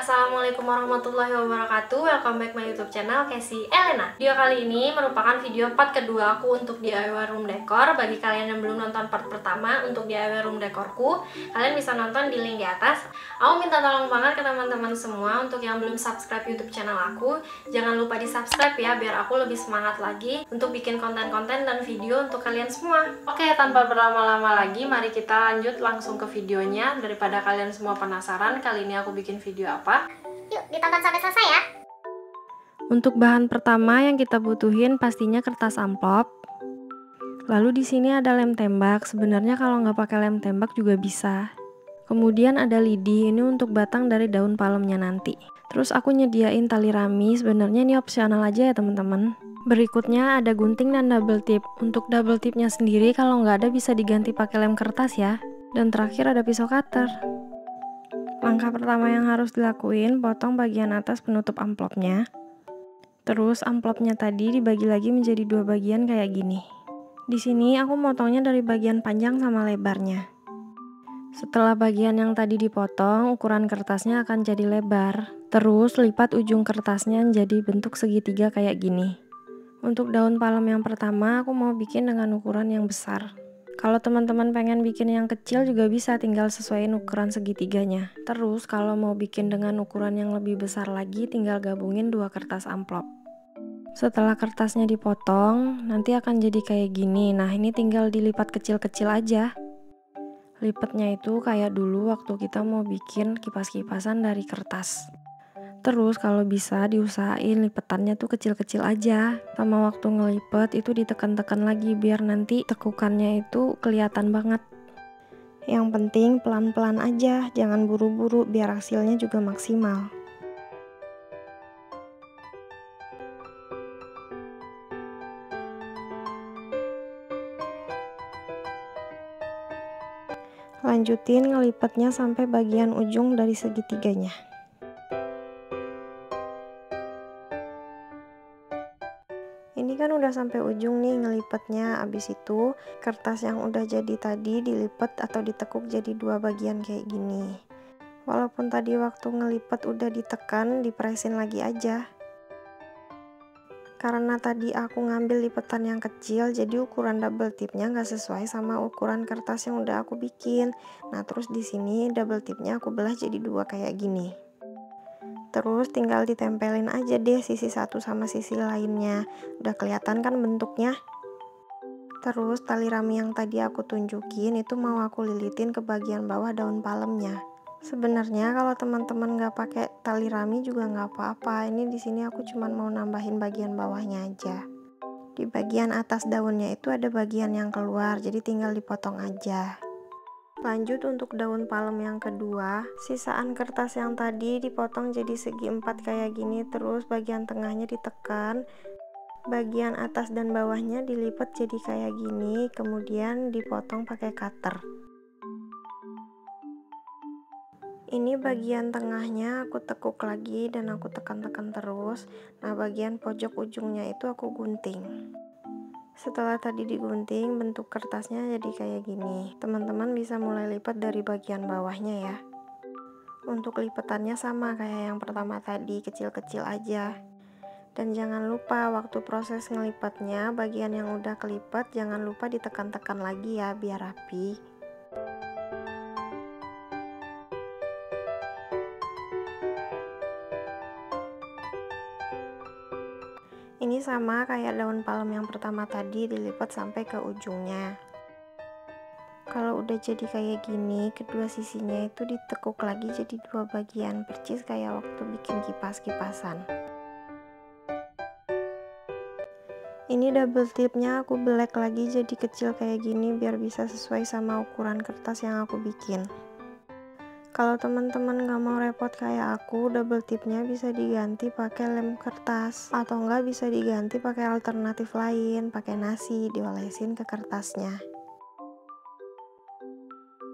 Assalamualaikum warahmatullahi wabarakatuh. Welcome back my YouTube channel Casey Elena. Video kali ini merupakan video part kedua aku untuk DIY room decor. Bagi kalian yang belum nonton part pertama untuk DIY room decorku, kalian bisa nonton di link di atas. Aku minta tolong banget ke teman-teman semua untuk yang belum subscribe YouTube channel aku, jangan lupa di subscribe ya, biar aku lebih semangat lagi untuk bikin konten-konten dan video untuk kalian semua. Oke, tanpa berlama-lama lagi, mari kita lanjut langsung ke videonya. Daripada kalian semua penasaran kali ini aku bikin video apa, yuk ditonton sampai selesai ya. Untuk bahan pertama yang kita butuhin pastinya kertas amplop. Lalu di sini ada lem tembak. Sebenarnya kalau nggak pakai lem tembak juga bisa. Kemudian ada lidi, ini untuk batang dari daun palemnya nanti. Terus aku nyediain tali rami. Sebenarnya ini opsional aja ya teman-teman. Berikutnya ada gunting dan double tip. Untuk double tipnya sendiri kalau nggak ada bisa diganti pakai lem kertas ya. Dan terakhir ada pisau cutter. Langkah pertama yang harus dilakuin, potong bagian atas penutup amplopnya. Terus amplopnya tadi dibagi lagi menjadi dua bagian kayak gini. Di sini aku motongnya dari bagian panjang sama lebarnya. Setelah bagian yang tadi dipotong, ukuran kertasnya akan jadi lebar. Terus lipat ujung kertasnya jadi bentuk segitiga kayak gini. Untuk daun palem yang pertama aku mau bikin dengan ukuran yang besar. Kalau teman-teman pengen bikin yang kecil juga bisa, tinggal sesuaiin ukuran segitiganya. Terus kalau mau bikin dengan ukuran yang lebih besar lagi, tinggal gabungin dua kertas amplop. Setelah kertasnya dipotong, nanti akan jadi kayak gini. Nah, ini tinggal dilipat kecil-kecil aja. Lipatnya itu kayak dulu waktu kita mau bikin kipas-kipasan dari kertas. Terus kalau bisa diusahain lipetannya tuh kecil-kecil aja. Sama waktu ngelipet itu ditekan-tekan lagi biar nanti tekukannya itu kelihatan banget. Yang penting pelan-pelan aja, jangan buru-buru biar hasilnya juga maksimal. Lanjutin ngelipetnya sampai bagian ujung dari segitiganya. Ini kan udah sampai ujung nih ngelipetnya. Abis itu kertas yang udah jadi tadi dilipat atau ditekuk jadi dua bagian kayak gini. Walaupun tadi waktu ngelipet udah ditekan, dipresin lagi aja. Karena tadi aku ngambil lipetan yang kecil, jadi ukuran double tipnya nggak sesuai sama ukuran kertas yang udah aku bikin. Nah terus di sini double tipnya aku belah jadi dua kayak gini. Terus tinggal ditempelin aja deh sisi satu sama sisi lainnya. Udah kelihatan kan bentuknya? Terus tali rami yang tadi aku tunjukin itu mau aku lilitin ke bagian bawah daun palemnya. Sebenarnya kalau teman-teman nggak pakai tali rami juga nggak apa-apa. Ini di sini aku cuma mau nambahin bagian bawahnya aja. Di bagian atas daunnya itu ada bagian yang keluar, jadi tinggal dipotong aja. Lanjut untuk daun palem yang kedua, sisaan kertas yang tadi dipotong jadi segi empat kayak gini, terus bagian tengahnya ditekan, bagian atas dan bawahnya dilipat jadi kayak gini, kemudian dipotong pakai cutter. Ini bagian tengahnya aku tekuk lagi dan aku tekan-tekan terus. Nah bagian pojok ujungnya itu aku gunting. Setelah tadi digunting, bentuk kertasnya jadi kayak gini. Teman-teman bisa mulai lipat dari bagian bawahnya ya. Untuk lipatannya sama kayak yang pertama tadi, kecil-kecil aja. Dan jangan lupa waktu proses ngelipatnya, bagian yang udah kelipat jangan lupa ditekan-tekan lagi ya biar rapi. Ini sama kayak daun palem yang pertama tadi, dilipat sampai ke ujungnya. Kalau udah jadi kayak gini, kedua sisinya itu ditekuk lagi jadi dua bagian, percis kayak waktu bikin kipas-kipasan. Ini double tipnya aku belek lagi jadi kecil kayak gini biar bisa sesuai sama ukuran kertas yang aku bikin. Kalau teman-teman nggak mau repot kayak aku, double tipnya bisa diganti pakai lem kertas atau nggak bisa diganti pakai alternatif lain, pakai nasi diolesin ke kertasnya.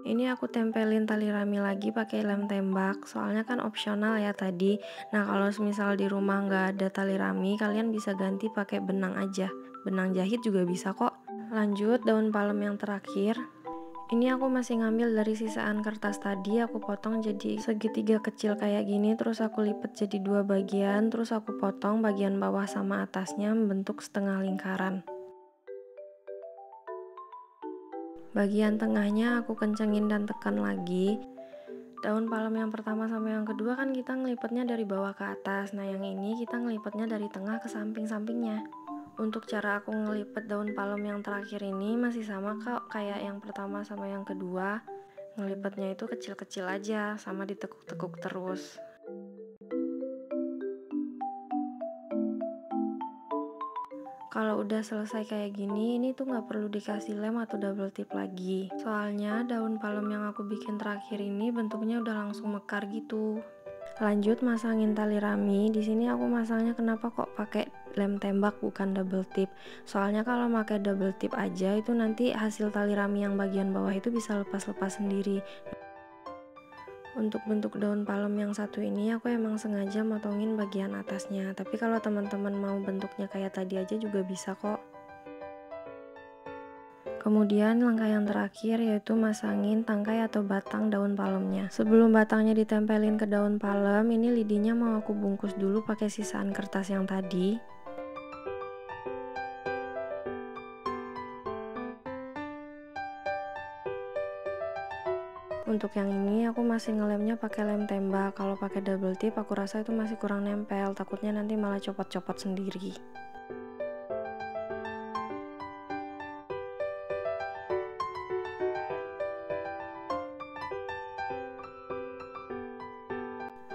Ini aku tempelin tali rami lagi pakai lem tembak, soalnya kan opsional ya tadi. Nah kalau misal di rumah nggak ada tali rami, kalian bisa ganti pakai benang aja. Benang jahit juga bisa kok. Lanjut daun palem yang terakhir. Ini aku masih ngambil dari sisaan kertas tadi, aku potong jadi segitiga kecil kayak gini, terus aku lipat jadi 2 bagian, terus aku potong bagian bawah sama atasnya membentuk setengah lingkaran. Bagian tengahnya aku kencengin dan tekan lagi. Daun palem yang pertama sama yang kedua kan kita ngelipatnya dari bawah ke atas, nah yang ini kita ngelipatnya dari tengah ke samping-sampingnya. Untuk cara aku ngelipet daun palem yang terakhir ini masih sama kok kayak yang pertama sama yang kedua. Ngelipetnya itu kecil-kecil aja, sama ditekuk-tekuk terus. Kalau udah selesai kayak gini, ini tuh nggak perlu dikasih lem atau double tip lagi. Soalnya daun palem yang aku bikin terakhir ini bentuknya udah langsung mekar gitu. Lanjut masangin tali rami. Di sini aku masangnya kenapa kok pakai lem tembak bukan double tip? Soalnya kalau pakai double tip aja itu nanti hasil tali rami yang bagian bawah itu bisa lepas-lepas sendiri. Untuk bentuk daun palem yang satu ini aku emang sengaja motongin bagian atasnya. Tapi kalau teman-teman mau bentuknya kayak tadi aja juga bisa kok. Kemudian langkah yang terakhir yaitu masangin tangkai atau batang daun palemnya. Sebelum batangnya ditempelin ke daun palem, ini lidinya mau aku bungkus dulu pakai sisaan kertas yang tadi. Untuk yang ini aku masih ngelemnya pakai lem tembak. Kalau pakai double tip aku rasa itu masih kurang nempel, takutnya nanti malah copot-copot sendiri.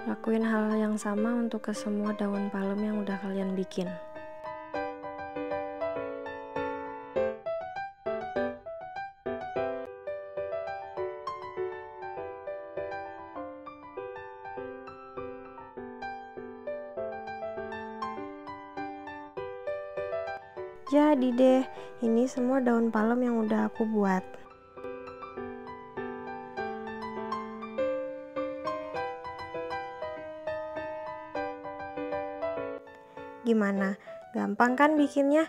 Lakuin hal yang sama untuk ke semua daun palem yang udah kalian bikin. Jadi deh, ini semua daun palem yang udah aku buat. Gimana? Gampang kan bikinnya?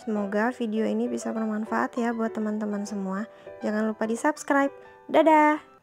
Semoga video ini bisa bermanfaat ya buat teman-teman semua. Jangan lupa di subscribe. Dadah!